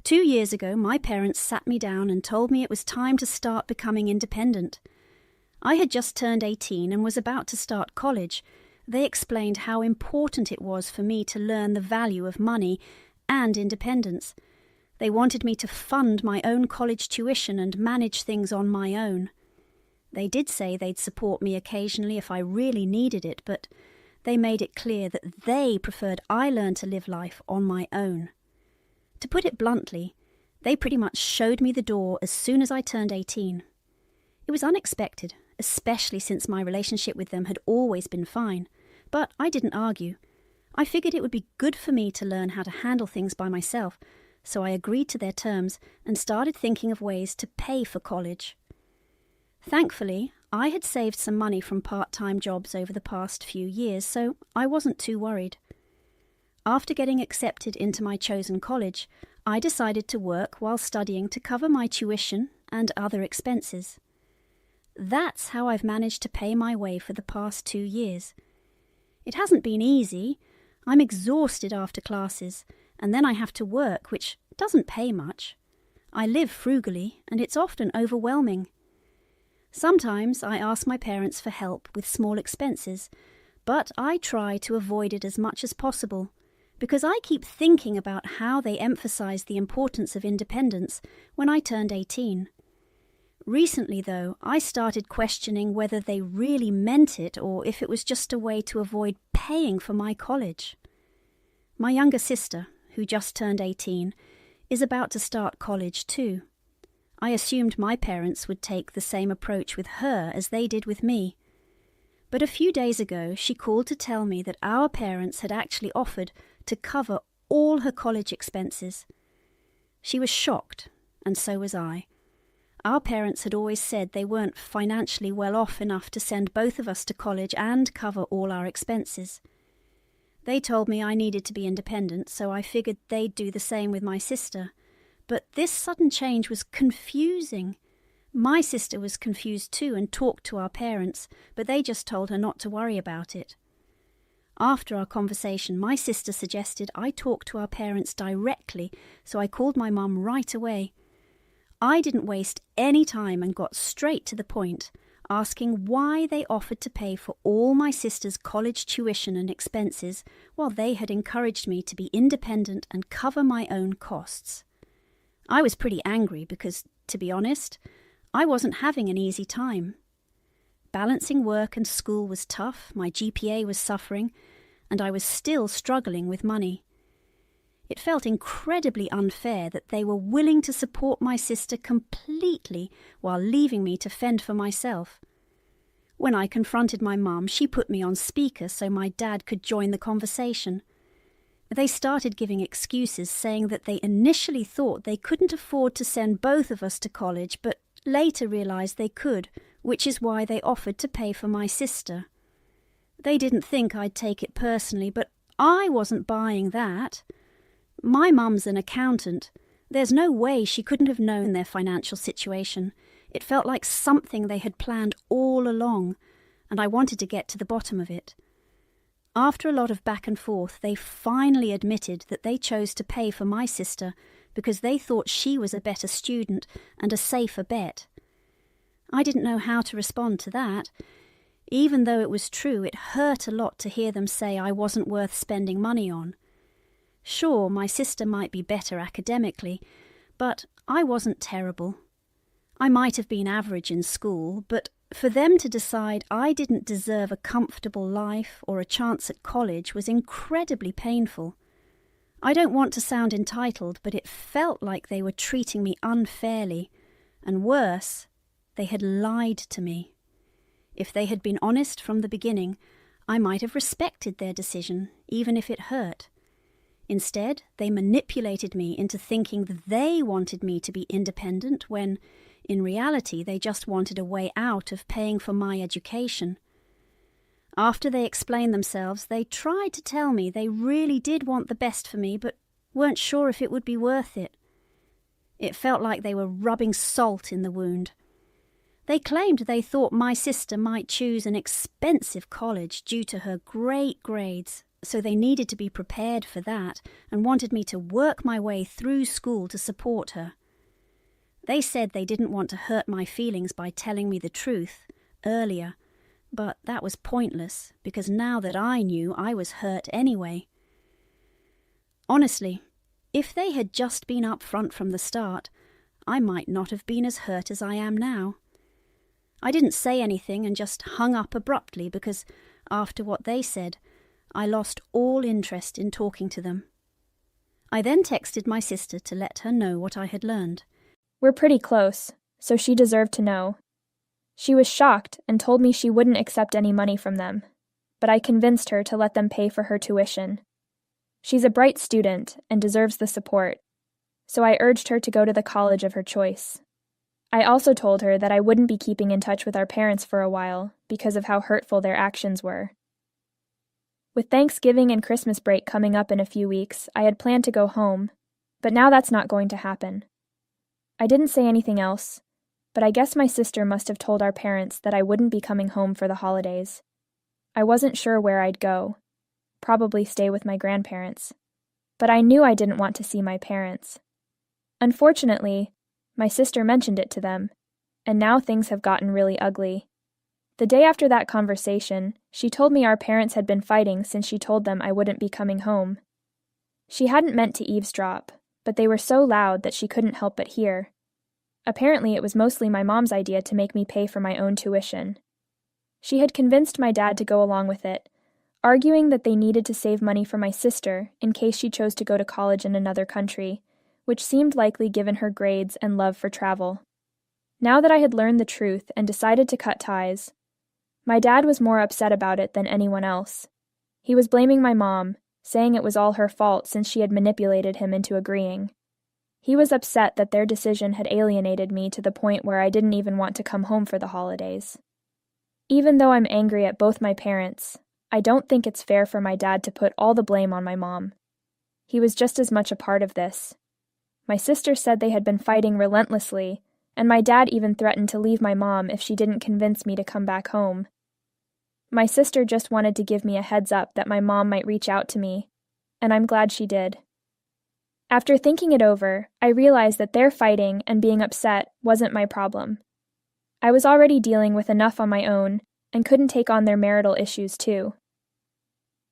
2 years ago, my parents sat me down and told me it was time to start becoming independent. I had just turned 18 and was about to start college. They explained how important it was for me to learn the value of money and independence. They wanted me to fund my own college tuition and manage things on my own. They did say they'd support me occasionally if I really needed it, but they made it clear that they preferred I learn to live life on my own. To put it bluntly, they pretty much showed me the door as soon as I turned 18. It was unexpected, especially since my relationship with them had always been fine, but I didn't argue. I figured it would be good for me to learn how to handle things by myself, so I agreed to their terms and started thinking of ways to pay for college. Thankfully, I had saved some money from part-time jobs over the past few years, so I wasn't too worried. After getting accepted into my chosen college, I decided to work while studying to cover my tuition and other expenses. That's how I've managed to pay my way for the past 2 years. It hasn't been easy. I'm exhausted after classes, and then I have to work, which doesn't pay much. I live frugally, and it's often overwhelming. Sometimes I ask my parents for help with small expenses, but I try to avoid it as much as possible, because I keep thinking about how they emphasized the importance of independence when I turned 18. Recently, though, I started questioning whether they really meant it or if it was just a way to avoid paying for my college. My younger sister, who just turned 18, is about to start college too. I assumed my parents would take the same approach with her as they did with me. But a few days ago, she called to tell me that our parents had actually offered to cover all her college expenses. She was shocked, and so was I. Our parents had always said they weren't financially well off enough to send both of us to college and cover all our expenses. They told me I needed to be independent, so I figured they'd do the same with my sister. But this sudden change was confusing. My sister was confused too and talked to our parents, but they just told her not to worry about it. After our conversation, my sister suggested I talk to our parents directly, so I called my mum right away. I didn't waste any time and got straight to the point, asking why they offered to pay for all my sister's college tuition and expenses while they had encouraged me to be independent and cover my own costs. I was pretty angry because, to be honest, I wasn't having an easy time. Balancing work and school was tough, my GPA was suffering, and I was still struggling with money. It felt incredibly unfair that they were willing to support my sister completely while leaving me to fend for myself. When I confronted my mum, she put me on speaker so my dad could join the conversation. They started giving excuses, saying that they initially thought they couldn't afford to send both of us to college, but later realized they could, which is why they offered to pay for my sister. They didn't think I'd take it personally, but I wasn't buying that. My mum's an accountant. There's no way she couldn't have known their financial situation. It felt like something they had planned all along, and I wanted to get to the bottom of it. After a lot of back and forth, they finally admitted that they chose to pay for my sister because they thought she was a better student and a safer bet. I didn't know how to respond to that. Even though it was true, it hurt a lot to hear them say I wasn't worth spending money on. Sure, my sister might be better academically, but I wasn't terrible. I might have been average in school, but for them to decide I didn't deserve a comfortable life or a chance at college was incredibly painful. I don't want to sound entitled, but it felt like they were treating me unfairly, and worse, they had lied to me. If they had been honest from the beginning, I might have respected their decision, even if it hurt. Instead, they manipulated me into thinking that they wanted me to be independent when, in reality, they just wanted a way out of paying for my education. After they explained themselves, they tried to tell me they really did want the best for me, but weren't sure if it would be worth it. It felt like they were rubbing salt in the wound. They claimed they thought my sister might choose an expensive college due to her great grades, so they needed to be prepared for that and wanted me to work my way through school to support her. They said they didn't want to hurt my feelings by telling me the truth earlier, but that was pointless because now that I knew, I was hurt anyway. Honestly, if they had just been upfront from the start, I might not have been as hurt as I am now. I didn't say anything and just hung up abruptly because, after what they said, I lost all interest in talking to them. I then texted my sister to let her know what I had learned. We're pretty close, so she deserved to know. She was shocked and told me she wouldn't accept any money from them, but I convinced her to let them pay for her tuition. She's a bright student and deserves the support, so I urged her to go to the college of her choice. I also told her that I wouldn't be keeping in touch with our parents for a while because of how hurtful their actions were. With Thanksgiving and Christmas break coming up in a few weeks, I had planned to go home, but now that's not going to happen. I didn't say anything else, but I guess my sister must have told our parents that I wouldn't be coming home for the holidays. I wasn't sure where I'd go. Probably stay with my grandparents. But I knew I didn't want to see my parents. Unfortunately, my sister mentioned it to them, and now things have gotten really ugly. The day after that conversation, she told me our parents had been fighting since she told them I wouldn't be coming home. She hadn't meant to eavesdrop, but they were so loud that she couldn't help but hear. Apparently it was mostly my mom's idea to make me pay for my own tuition. She had convinced my dad to go along with it, arguing that they needed to save money for my sister in case she chose to go to college in another country, which seemed likely given her grades and love for travel. Now that I had learned the truth and decided to cut ties, my dad was more upset about it than anyone else. He was blaming my mom, saying it was all her fault since she had manipulated him into agreeing. He was upset that their decision had alienated me to the point where I didn't even want to come home for the holidays. Even though I'm angry at both my parents, I don't think it's fair for my dad to put all the blame on my mom. He was just as much a part of this. My sister said they had been fighting relentlessly, and my dad even threatened to leave my mom if she didn't convince me to come back home. My sister just wanted to give me a heads up that my mom might reach out to me, and I'm glad she did. After thinking it over, I realized that their fighting and being upset wasn't my problem. I was already dealing with enough on my own and couldn't take on their marital issues too.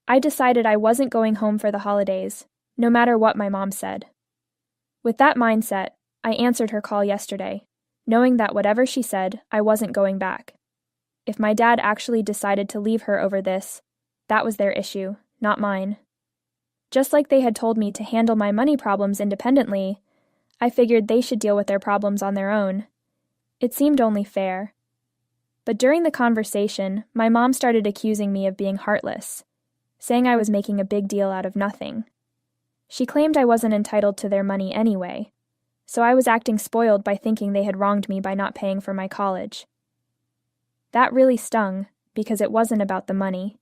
I decided I wasn't going home for the holidays, no matter what my mom said. With that mindset, I answered her call yesterday, knowing that whatever she said, I wasn't going back. If my dad actually decided to leave her over this, that was their issue, not mine. Just like they had told me to handle my money problems independently, I figured they should deal with their problems on their own. It seemed only fair. But during the conversation, my mom started accusing me of being heartless, saying I was making a big deal out of nothing. She claimed I wasn't entitled to their money anyway, so I was acting spoiled by thinking they had wronged me by not paying for my college. That really stung, because it wasn't about the money.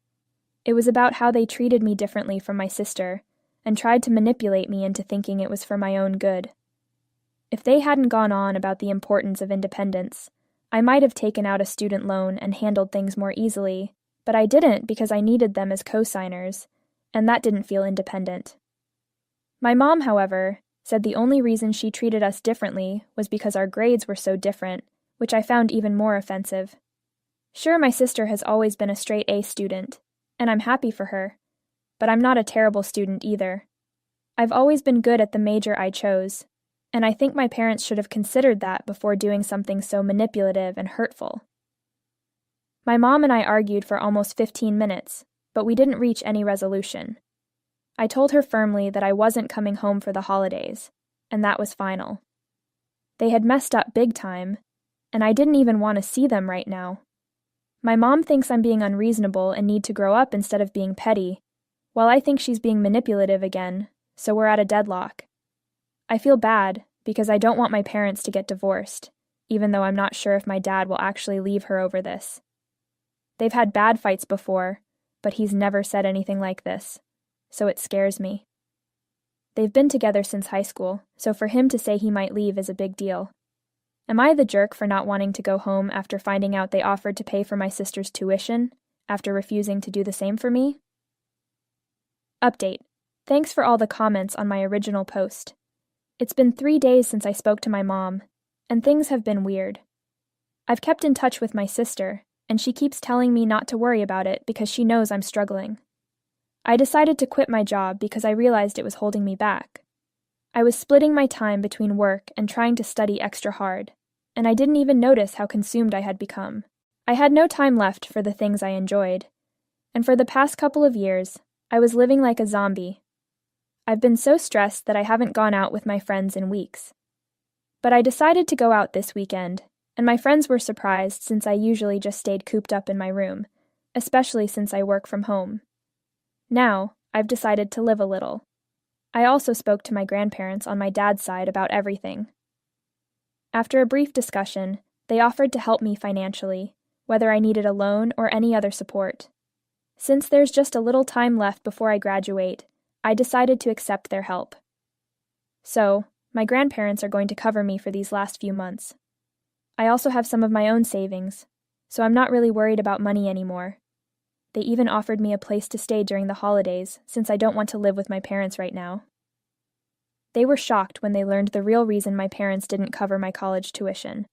It was about how they treated me differently from my sister, and tried to manipulate me into thinking it was for my own good. If they hadn't gone on about the importance of independence, I might have taken out a student loan and handled things more easily, but I didn't because I needed them as co-signers, and that didn't feel independent. My mom, however, said the only reason she treated us differently was because our grades were so different, which I found even more offensive. Sure, my sister has always been a straight A student, and I'm happy for her, but I'm not a terrible student either. I've always been good at the major I chose, and I think my parents should have considered that before doing something so manipulative and hurtful. My mom and I argued for almost 15 minutes, but we didn't reach any resolution. I told her firmly that I wasn't coming home for the holidays, and that was final. They had messed up big time, and I didn't even want to see them right now. My mom thinks I'm being unreasonable and need to grow up instead of being petty, while I think she's being manipulative again, so we're at a deadlock. I feel bad because I don't want my parents to get divorced, even though I'm not sure if my dad will actually leave her over this. They've had bad fights before, but he's never said anything like this, so it scares me. They've been together since high school, so for him to say he might leave is a big deal. Am I the jerk for not wanting to go home after finding out they offered to pay for my sister's tuition, after refusing to do the same for me? Update. Thanks for all the comments on my original post. It's been 3 days since I spoke to my mom, and things have been weird. I've kept in touch with my sister, and she keeps telling me not to worry about it because she knows I'm struggling. I decided to quit my job because I realized it was holding me back. I was splitting my time between work and trying to study extra hard, and I didn't even notice how consumed I had become. I had no time left for the things I enjoyed, and for the past couple of years, I was living like a zombie. I've been so stressed that I haven't gone out with my friends in weeks. But I decided to go out this weekend, and my friends were surprised since I usually just stayed cooped up in my room, especially since I work from home. Now, I've decided to live a little. I also spoke to my grandparents on my dad's side about everything. After a brief discussion, they offered to help me financially, whether I needed a loan or any other support. Since there's just a little time left before I graduate, I decided to accept their help. So, my grandparents are going to cover me for these last few months. I also have some of my own savings, so I'm not really worried about money anymore. They even offered me a place to stay during the holidays, since I don't want to live with my parents right now. They were shocked when they learned the real reason my parents didn't cover my college tuition.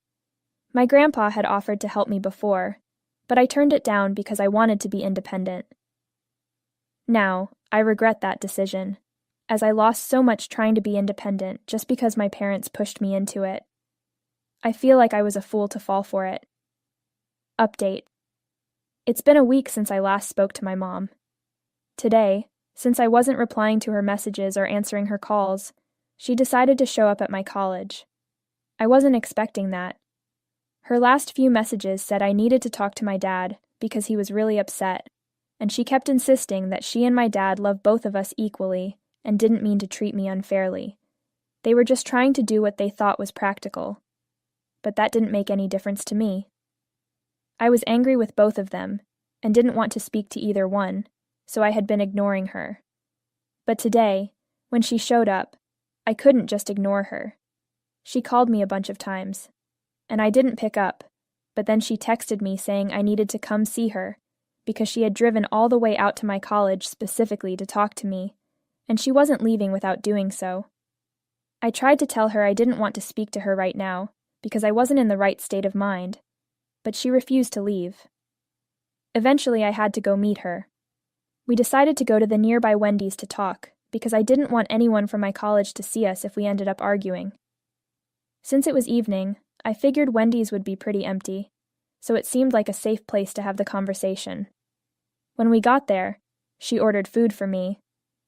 My grandpa had offered to help me before, but I turned it down because I wanted to be independent. Now, I regret that decision, as I lost so much trying to be independent just because my parents pushed me into it. I feel like I was a fool to fall for it. Update. It's been a week since I last spoke to my mom. Today, since I wasn't replying to her messages or answering her calls, she decided to show up at my college. I wasn't expecting that. Her last few messages said I needed to talk to my dad because he was really upset, and she kept insisting that she and my dad love both of us equally and didn't mean to treat me unfairly. They were just trying to do what they thought was practical. But that didn't make any difference to me. I was angry with both of them and didn't want to speak to either one, so I had been ignoring her. But today, when she showed up, I couldn't just ignore her. She called me a bunch of times, and I didn't pick up, but then she texted me saying I needed to come see her because she had driven all the way out to my college specifically to talk to me, and she wasn't leaving without doing so. I tried to tell her I didn't want to speak to her right now because I wasn't in the right state of mind, but she refused to leave. Eventually, I had to go meet her. We decided to go to the nearby Wendy's to talk because I didn't want anyone from my college to see us if we ended up arguing. Since it was evening, I figured Wendy's would be pretty empty, so it seemed like a safe place to have the conversation. When we got there, she ordered food for me,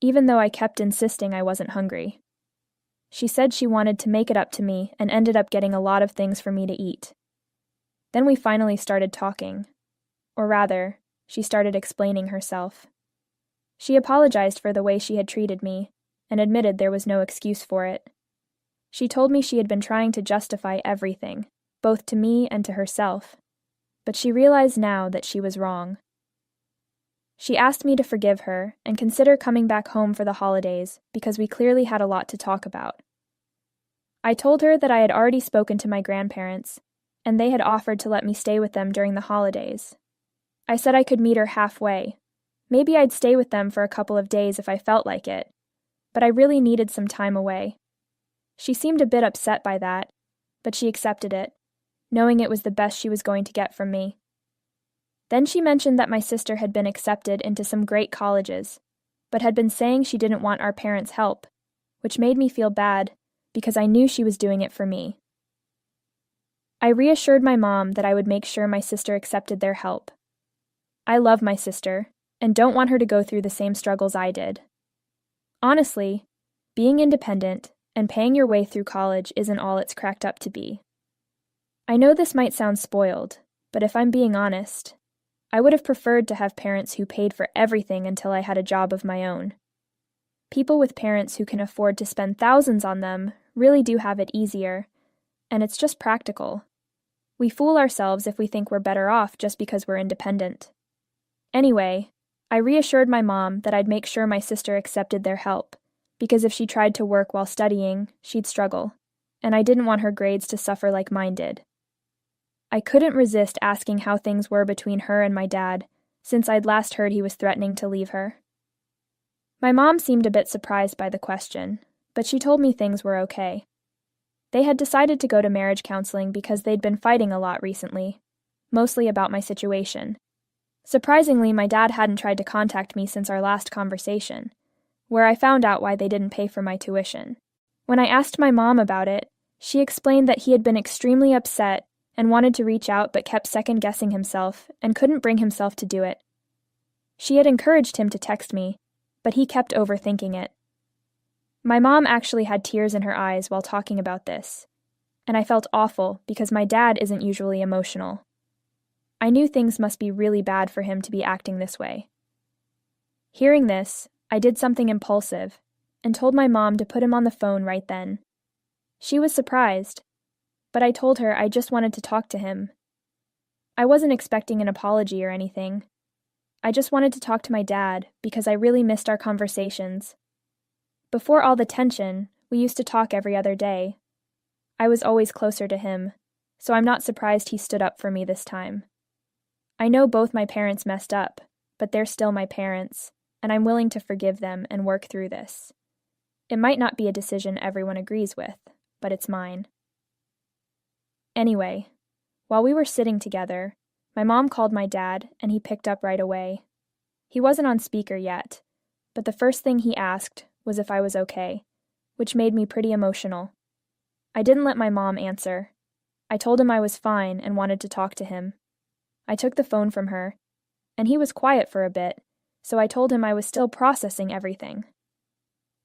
even though I kept insisting I wasn't hungry. She said she wanted to make it up to me and ended up getting a lot of things for me to eat. Then we finally started talking. Or rather, she started explaining herself. She apologized for the way she had treated me, and admitted there was no excuse for it. She told me she had been trying to justify everything, both to me and to herself, but she realized now that she was wrong. She asked me to forgive her and consider coming back home for the holidays because we clearly had a lot to talk about. I told her that I had already spoken to my grandparents, and they had offered to let me stay with them during the holidays. I said I could meet her halfway. Maybe I'd stay with them for a couple of days if I felt like it, but I really needed some time away. She seemed a bit upset by that, but she accepted it, knowing it was the best she was going to get from me. Then she mentioned that my sister had been accepted into some great colleges, but had been saying she didn't want our parents' help, which made me feel bad because I knew she was doing it for me. I reassured my mom that I would make sure my sister accepted their help. I love my sister and don't want her to go through the same struggles I did. Honestly, being independent and paying your way through college isn't all it's cracked up to be. I know this might sound spoiled, but if I'm being honest, I would have preferred to have parents who paid for everything until I had a job of my own. People with parents who can afford to spend thousands on them really do have it easier, and it's just practical. We fool ourselves if we think we're better off just because we're independent. Anyway, I reassured my mom that I'd make sure my sister accepted their help, because if she tried to work while studying, she'd struggle, and I didn't want her grades to suffer like mine did. I couldn't resist asking how things were between her and my dad, since I'd last heard he was threatening to leave her. My mom seemed a bit surprised by the question, but she told me things were okay. They had decided to go to marriage counseling because they'd been fighting a lot recently, mostly about my situation. Surprisingly, my dad hadn't tried to contact me since our last conversation, where I found out why they didn't pay for my tuition. When I asked my mom about it, she explained that he had been extremely upset and wanted to reach out but kept second-guessing himself and couldn't bring himself to do it. She had encouraged him to text me, but he kept overthinking it. My mom actually had tears in her eyes while talking about this, and I felt awful because my dad isn't usually emotional. I knew things must be really bad for him to be acting this way. Hearing this, I did something impulsive and told my mom to put him on the phone right then. She was surprised, but I told her I just wanted to talk to him. I wasn't expecting an apology or anything. I just wanted to talk to my dad because I really missed our conversations. Before all the tension, we used to talk every other day. I was always closer to him, so I'm not surprised he stood up for me this time. I know both my parents messed up, but they're still my parents, and I'm willing to forgive them and work through this. It might not be a decision everyone agrees with, but it's mine. Anyway, while we were sitting together, my mom called my dad, and he picked up right away. He wasn't on speaker yet, but the first thing he asked was if I was okay, which made me pretty emotional. I didn't let my mom answer. I told him I was fine and wanted to talk to him. I took the phone from her, and he was quiet for a bit, so I told him I was still processing everything.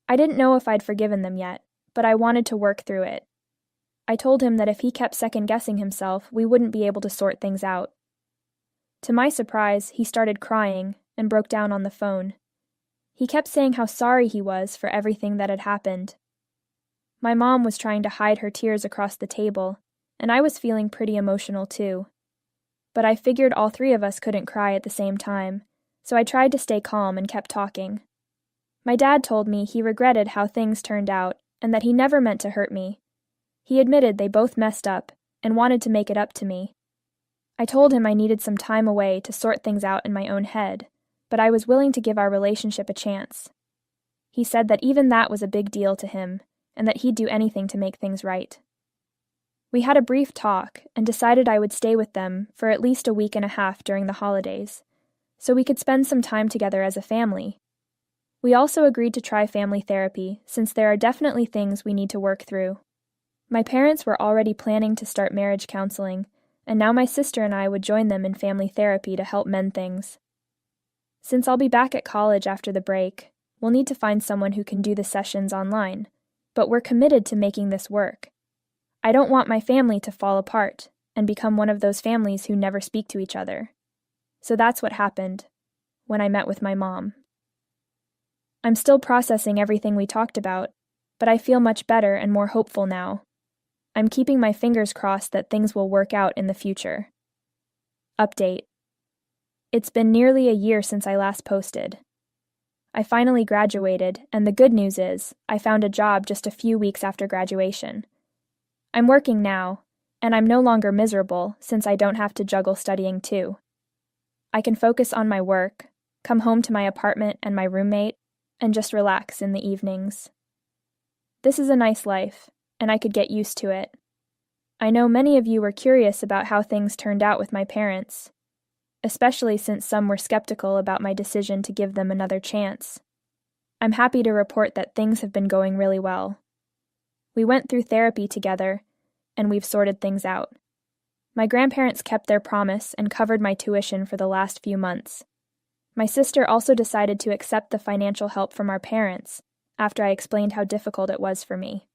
I didn't know if I'd forgiven them yet, but I wanted to work through it. I told him that if he kept second-guessing himself, we wouldn't be able to sort things out. To my surprise, he started crying and broke down on the phone. He kept saying how sorry he was for everything that had happened. My mom was trying to hide her tears across the table, and I was feeling pretty emotional too. But I figured all three of us couldn't cry at the same time, so I tried to stay calm and kept talking. My dad told me he regretted how things turned out and that he never meant to hurt me. He admitted they both messed up and wanted to make it up to me. I told him I needed some time away to sort things out in my own head, but I was willing to give our relationship a chance. He said that even that was a big deal to him, and that he'd do anything to make things right. We had a brief talk and decided I would stay with them for at least a week and a half during the holidays, so we could spend some time together as a family. We also agreed to try family therapy, since there are definitely things we need to work through. My parents were already planning to start marriage counseling, and now my sister and I would join them in family therapy to help mend things. Since I'll be back at college after the break, we'll need to find someone who can do the sessions online, but we're committed to making this work. I don't want my family to fall apart and become one of those families who never speak to each other. So that's what happened when I met with my mom. I'm still processing everything we talked about, but I feel much better and more hopeful now. I'm keeping my fingers crossed that things will work out in the future. Update. It's been nearly a year since I last posted. I finally graduated, and the good news is I found a job just a few weeks after graduation. I'm working now, and I'm no longer miserable since I don't have to juggle studying too. I can focus on my work, come home to my apartment and my roommate, and just relax in the evenings. This is a nice life, and I could get used to it. I know many of you were curious about how things turned out with my parents, especially since some were skeptical about my decision to give them another chance. I'm happy to report that things have been going really well. We went through therapy together, and we've sorted things out. My grandparents kept their promise and covered my tuition for the last few months. My sister also decided to accept the financial help from our parents after I explained how difficult it was for me.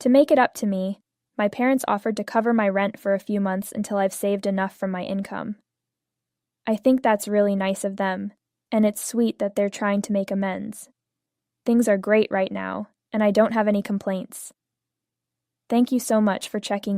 To make it up to me, my parents offered to cover my rent for a few months until I've saved enough from my income. I think that's really nice of them, and it's sweet that they're trying to make amends. Things are great right now, and I don't have any complaints. Thank you so much for checking in.